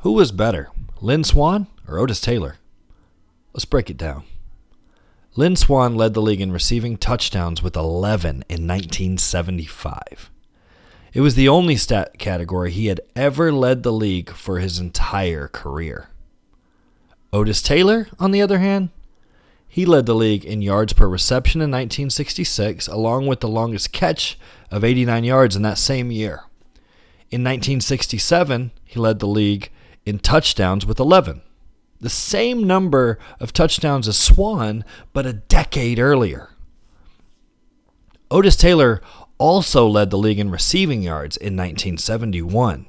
Who was better, Lynn Swann or Otis Taylor? Let's break it down. Lynn Swann led the league in receiving touchdowns with 11 in 1975. It was the only stat category he had ever led the league for his entire career. Otis Taylor, on the other hand, he led the league in yards per reception in 1966, along with the longest catch of 89 yards in that same year. In 1967, he led the league in touchdowns with 11. The same number of touchdowns as Swann, but a decade earlier. Otis Taylor also led the league in receiving yards in 1971,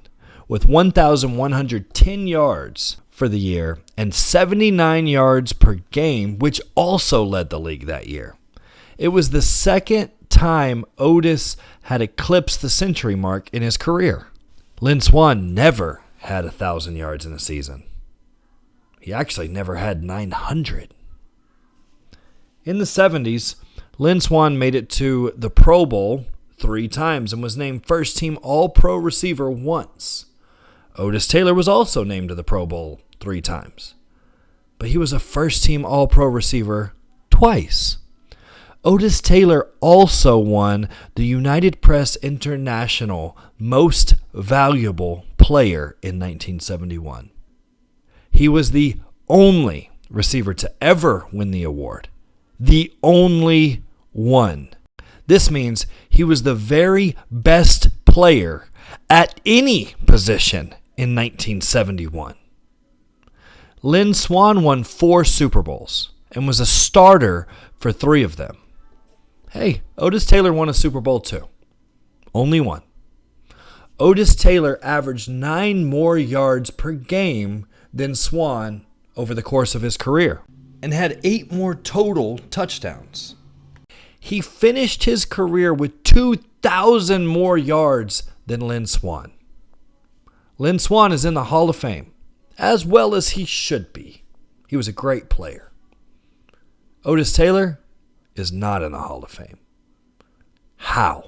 with 1,110 yards for the year and 79 yards per game, which also led the league that year. It was the second time Otis had eclipsed the century mark in his career. Lynn Swann never had 1,000 yards in a season. He actually never had 900. In the 70s, Lynn Swann made it to the Pro Bowl 3 times and was named first-team All-Pro receiver once. Otis Taylor was also named to the Pro Bowl 3 times, but he was a first-team All-Pro receiver twice. Otis Taylor also won the United Press International Most Valuable Player in 1971. He was the only receiver to ever win the award. The only one. This means he was the very best player at any position in 1971. Lynn Swann won 4 Super Bowls and was a starter for 3 of them. Hey, Otis Taylor won a Super Bowl too. Only one. Otis Taylor averaged 9 more yards per game than Swann over the course of his career and had 8 more total touchdowns. He finished his career with 2,000 more yards than Lynn Swann. Lynn Swann is in the Hall of Fame, as well as he should be. He was a great player. Otis Taylor is not in the Hall of Fame. How?